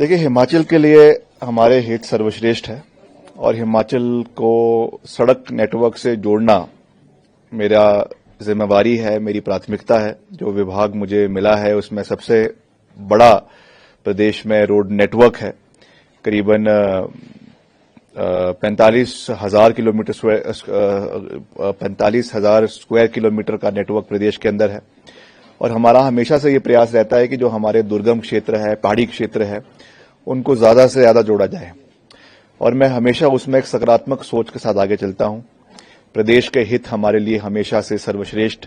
देखिए, हिमाचल के लिए हमारे हित सर्वश्रेष्ठ है और हिमाचल को सड़क नेटवर्क से जोड़ना मेरा जिम्मेवारी है, मेरी प्राथमिकता है। जो विभाग मुझे मिला है उसमें सबसे बड़ा प्रदेश में रोड नेटवर्क है। करीबन 45,000 किलोमीटर 45,000 स्क्वायर किलोमीटर का नेटवर्क प्रदेश के अंदर है और हमारा हमेशा से ये प्रयास रहता है कि जो हमारे दुर्गम क्षेत्र है, पहाड़ी क्षेत्र है, उनको ज्यादा से ज्यादा जोड़ा जाए और मैं हमेशा उसमें एक सकारात्मक सोच के साथ आगे चलता हूं। प्रदेश के हित हमारे लिए हमेशा से सर्वश्रेष्ठ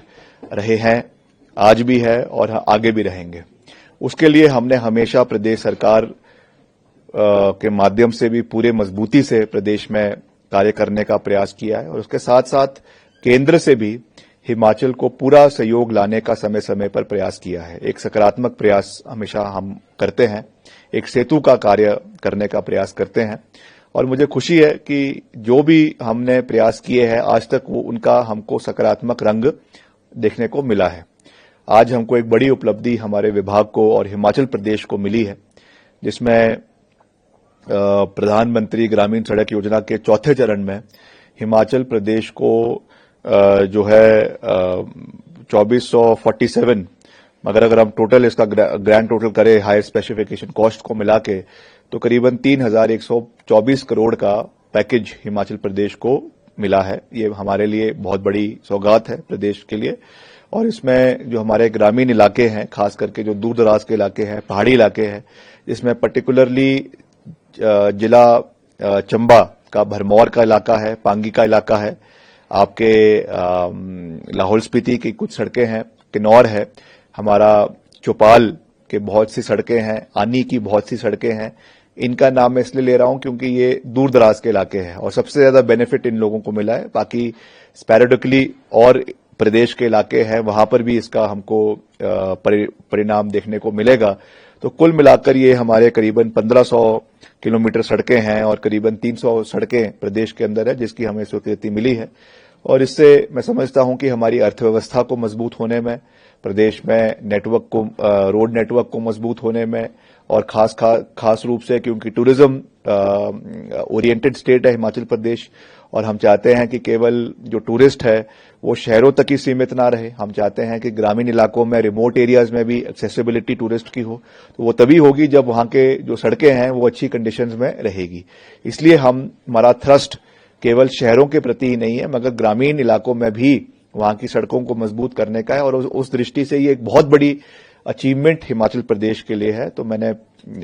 रहे हैं, आज भी है और आगे भी रहेंगे। उसके लिए हमने हमेशा प्रदेश सरकार के माध्यम से भी पूरे मजबूती से प्रदेश में कार्य करने का प्रयास किया है और उसके साथ साथ केंद्र से भी हिमाचल को पूरा सहयोग लाने का समय समय पर प्रयास किया है। एक सकारात्मक प्रयास हमेशा हम करते हैं, एक सेतु का कार्य करने का प्रयास करते हैं और मुझे खुशी है कि जो भी हमने प्रयास किए हैं आज तक वो उनका हमको सकारात्मक रंग देखने को मिला है। आज हमको एक बड़ी उपलब्धि हमारे विभाग को और हिमाचल प्रदेश को मिली है, जिसमें प्रधानमंत्री ग्रामीण सड़क योजना के चौथे चरण में हिमाचल प्रदेश को जो है 2447, मगर अगर हम टोटल इसका ग्रैंड टोटल करें हायर स्पेसिफिकेशन कॉस्ट को मिला के तो करीबन 3,124 करोड़ का पैकेज हिमाचल प्रदेश को मिला है। ये हमारे लिए बहुत बड़ी सौगात है प्रदेश के लिए और इसमें जो हमारे ग्रामीण इलाके हैं, खास करके जो दूर दराज के इलाके हैं, पहाड़ी इलाके हैं, इसमें पर्टिकुलरली जिला चंबा का भरमौर का इलाका है, पांगी का इलाका है, आपके लाहौल स्पीति की कुछ सड़कें हैं, किन्नौर है, हमारा चौपाल के बहुत सी सड़कें हैं, आनी की बहुत सी सड़कें हैं। इनका नाम मैं इसलिए ले रहा हूं क्योंकि ये दूर दराज के इलाके हैं और सबसे ज्यादा बेनिफिट इन लोगों को मिला है। बाकी स्पैरेडिकली और प्रदेश के इलाके हैं, वहां पर भी इसका हमको परिणाम देखने को मिलेगा। तो कुल मिलाकर ये हमारे करीबन 1500 किलोमीटर सड़कें हैं और करीबन 300 सड़कें प्रदेश के अंदर है, जिसकी हमें स्वीकृति मिली है और इससे मैं समझता हूं कि हमारी अर्थव्यवस्था को मजबूत होने में, प्रदेश में नेटवर्क को, रोड नेटवर्क को मजबूत होने में और खास रूप से क्योंकि टूरिज्म ओरिएंटेड स्टेट है हिमाचल प्रदेश और हम चाहते हैं कि केवल जो टूरिस्ट है वो शहरों तक ही सीमित ना रहे। हम चाहते हैं कि ग्रामीण इलाकों में, रिमोट एरियाज में भी एक्सेसिबिलिटी टूरिस्ट की हो, तो वो तभी होगी जब वहां के जो सड़कें हैं वो अच्छी कंडीशंस में रहेगी। इसलिए हमारा थ्रस्ट केवल शहरों के प्रति ही नहीं है मगर ग्रामीण इलाकों में भी वहां की सड़कों को मजबूत करने का है और उस दृष्टि से ये एक बहुत बड़ी अचीवमेंट हिमाचल प्रदेश के लिए है। तो मैंने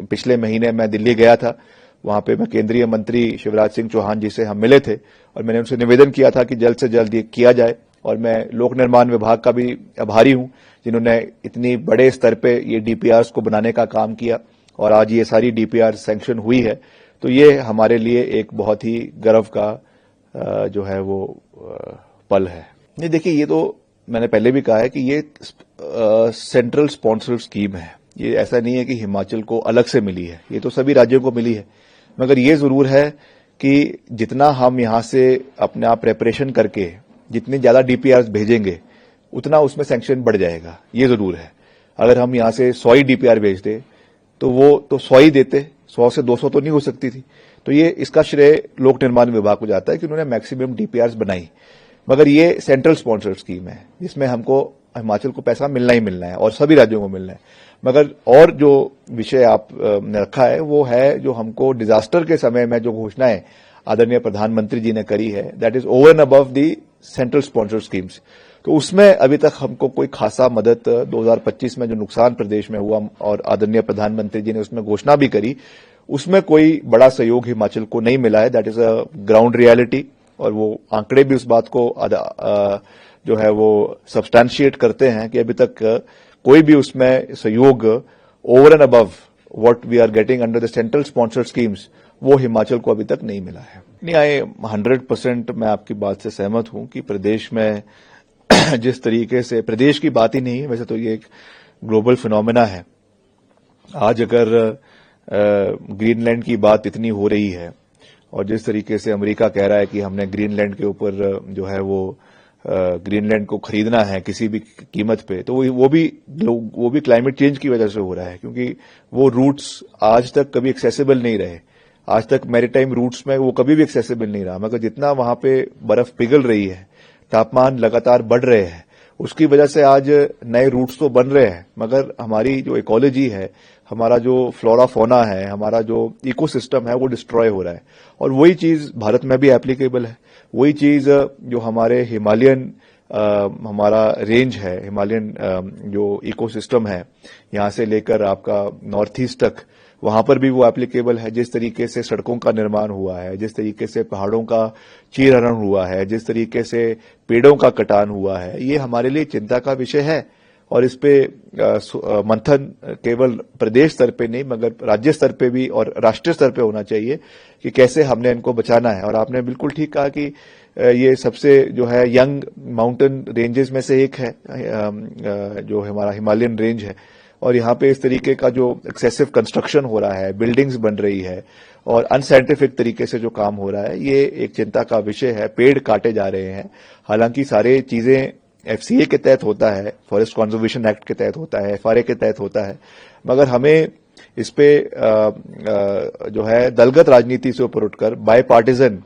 पिछले महीने मैं दिल्ली गया था, वहां पे मैं केंद्रीय मंत्री शिवराज सिंह चौहान जी से हम मिले थे और मैंने उनसे निवेदन किया था कि जल्द से जल्द ये किया जाए और मैं लोक निर्माण विभाग का भी आभारी हूं जिन्होंने इतनी बड़े स्तर पे ये डीपीआरस को बनाने का काम किया और आज ये सारी डीपीआर सैंक्शन हुई है। तो ये हमारे लिए एक बहुत ही गर्व का जो है वो पल है। नहीं, देखिए, ये तो मैंने पहले भी कहा है कि ये सेंट्रल स्पॉन्सर्ड स्कीम है। ये ऐसा नहीं है कि हिमाचल को अलग से मिली है, ये तो सभी राज्यों को मिली है। मगर ये जरूर है कि जितना हम यहां से अपने आप प्रेपरेशन करके जितनी ज्यादा डीपीआर भेजेंगे उतना उसमें सैंक्शन बढ़ जाएगा, ये जरूर है। अगर हम यहां से 100 ही डीपीआर भेजते तो वो तो 100 ही देते, 100 से 200 तो नहीं हो सकती थी। तो ये इसका श्रेय लोक निर्माण विभाग को जाता है कि उन्होंने मैक्सिमम डीपीआर बनाई। मगर ये सेंट्रल स्पॉन्सर्ड स्कीम है जिसमें हमको हिमाचल को पैसा मिलना ही मिलना है और सभी राज्यों को मिलना है। मगर और जो विषय आपने रखा है वो है जो हमको डिजास्टर के समय में जो घोषणाएं आदरणीय प्रधानमंत्री जी ने करी है, that is over and above the central sponsored schemes. तो उसमें अभी तक हमको कोई खासा मदद 2025 में जो नुकसान प्रदेश में हुआ और आदरणीय प्रधानमंत्री जी ने उसमें घोषणा भी करी, उसमें कोई बड़ा सहयोग हिमाचल को नहीं मिला है। That is a ground reality और वो आंकड़े भी उस बात को जो है वो सब्सटैंशिएट करते हैं कि अभी तक कोई भी उसमें सहयोग over and above what we are getting under the central sponsored schemes वो हिमाचल को अभी तक नहीं मिला है। नहीं, आई 100% मैं आपकी बात से सहमत हूं कि प्रदेश में जिस तरीके से, प्रदेश की बात ही नहीं है, वैसे तो ये एक ग्लोबल फिनोमेना है। आज अगर ग्रीनलैंड की बात इतनी हो रही है और जिस तरीके से अमेरिका कह रहा है कि हमने ग्रीनलैंड के ऊपर जो है वो ग्रीनलैंड को खरीदना है किसी भी कीमत पे, तो वो भी क्लाइमेट चेंज की वजह से हो रहा है, क्योंकि वो रूट्स आज तक कभी एक्सेसिबल नहीं रहे। आज तक मैरीटाइम रूट्स में वो कभी भी एक्सेसिबल नहीं रहा, मगर जितना वहां पे बर्फ पिघल रही है, तापमान लगातार बढ़ रहे हैं, उसकी वजह से आज नए रूट्स तो बन रहे हैं, मगर हमारी जो इकोलॉजी है, हमारा जो फ्लोरा फोना है, हमारा जो इकोसिस्टम है, वो डिस्ट्रॉय हो रहा है। और वही चीज भारत में भी एप्लीकेबल है। वही चीज जो हमारे हिमालयन हमारा रेंज है, हिमालयन जो इकोसिस्टम है, यहां से लेकर आपका नॉर्थ ईस्ट तक, वहां पर भी वो एप्लीकेबल है। जिस तरीके से सड़कों का निर्माण हुआ है, जिस तरीके से पहाड़ों का चीरहरण हुआ है, जिस तरीके से पेड़ों का कटान हुआ है, ये हमारे लिए चिंता का विषय है। और इस पे मंथन केवल प्रदेश स्तर पे नहीं, मगर राज्य स्तर पे भी और राष्ट्रीय स्तर पे होना चाहिए कि कैसे हमने इनको बचाना है। और आपने बिल्कुल ठीक कहा कि ये सबसे जो है यंग माउंटेन रेंजेस में से एक है, जो हमारा हिमालयन रेंज है। और यहाँ पे इस तरीके का जो एक्सेसिव कंस्ट्रक्शन हो रहा है, बिल्डिंग्स बन रही है और अनसाइंटिफिक तरीके से जो काम हो रहा है, ये एक चिंता का विषय है। पेड़ काटे जा रहे हैं, हालांकि सारे चीजें एफसीए के तहत होता है, फॉरेस्ट कंजर्वेशन एक्ट के तहत होता है, एफआरए के तहत होता है, मगर हमें इस पे जो है दलगत राजनीति से ऊपर उठकर बायपार्टिजन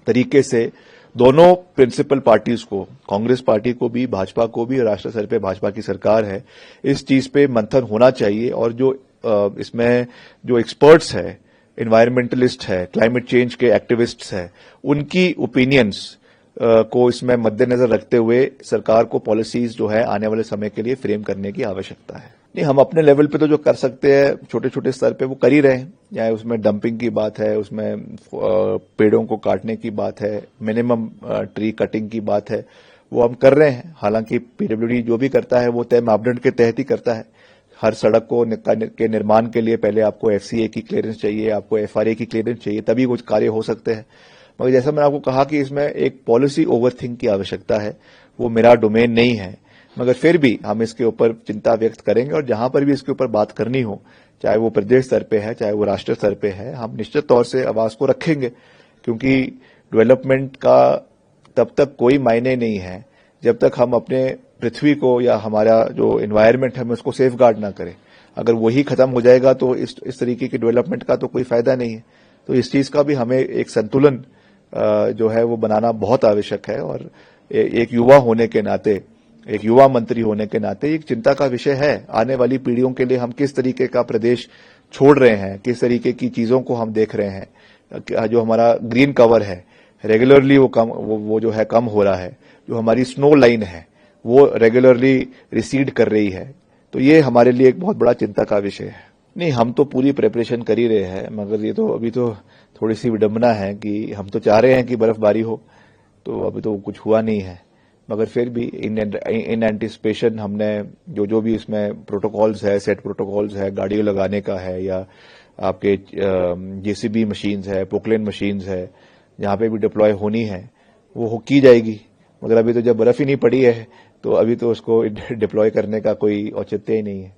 तरीके से दोनों प्रिंसिपल पार्टीज को, कांग्रेस पार्टी को भी, भाजपा को भी, राष्ट्रीय स्तर पे भाजपा की सरकार है, इस चीज पे मंथन होना चाहिए। और जो इसमें जो एक्सपर्ट्स है, एनवायरमेंटलिस्ट है, क्लाइमेट चेंज के एक्टिविस्ट्स है, उनकी ओपिनियंस को इसमें मद्देनजर रखते हुए सरकार को पॉलिसीज जो है आने वाले समय के लिए फ्रेम करने की आवश्यकता है। नहीं, हम अपने लेवल पे तो जो कर सकते हैं छोटे छोटे स्तर पे वो कर ही रहे हैं। चाहे उसमें डंपिंग की बात है, उसमें पेड़ों को काटने की बात है, मिनिमम ट्री कटिंग की बात है, वो हम कर रहे हैं। हालांकि पीडब्ल्यूडी जो भी करता है वो तय मापदंड के तहत ही करता है। हर सड़क को के निर्माण के लिए पहले आपको एफसीए की क्लियरेंस चाहिए, आपको एफआरए की क्लियरेंस चाहिए, तभी कुछ कार्य हो सकते हैं। मगर जैसा मैंने आपको कहा कि इसमें एक पॉलिसी ओवरथिंक की आवश्यकता है, वो मेरा डोमेन नहीं है, मगर फिर भी हम इसके ऊपर चिंता व्यक्त करेंगे। और जहां पर भी इसके ऊपर बात करनी हो, चाहे वो प्रदेश स्तर पे है, चाहे वो राष्ट्रीय स्तर पे है, हम निश्चित तौर से आवाज को रखेंगे। क्योंकि डेवलपमेंट का तब तक कोई मायने नहीं है जब तक हम अपने पृथ्वी को या हमारा जो एनवायरमेंट है हम उसको सेफ गार्ड ना करें। अगर वही खत्म हो जाएगा तो इस तरीके की डेवलपमेंट का तो कोई फायदा नहीं है। तो इस चीज का भी हमें एक संतुलन जो है वो बनाना बहुत आवश्यक है। और एक युवा होने के नाते, एक युवा मंत्री होने के नाते एक चिंता का विषय है। आने वाली पीढ़ियों के लिए हम किस तरीके का प्रदेश छोड़ रहे हैं, किस तरीके की चीजों को हम देख रहे हैं। जो हमारा ग्रीन कवर है रेगुलरली वो जो है कम हो रहा है, जो हमारी स्नो लाइन है वो रेगुलरली रिसीड कर रही है। तो ये हमारे लिए एक बहुत बड़ा चिंता का विषय है। नहीं, हम तो पूरी प्रिपरेशन कर ही रहे हैं, मगर ये तो अभी तो थोड़ी सी विडंबना है कि हम तो चाह रहे हैं कि बर्फबारी हो, तो अभी तो कुछ हुआ नहीं है। मगर फिर भी इन एंटिसिपेशन हमने जो भी इसमें प्रोटोकॉल्स है, सेट प्रोटोकॉल्स है, गाड़ियों लगाने का है, या आपके जेसीबी मशीन्स है, पोकलेन मशीन्स है, जहां पे भी डिप्लॉय होनी है वो की जाएगी। मगर अभी तो जब बर्फ ही नहीं पड़ी है तो अभी तो उसको डिप्लॉय करने का कोई औचित्य ही नहीं है।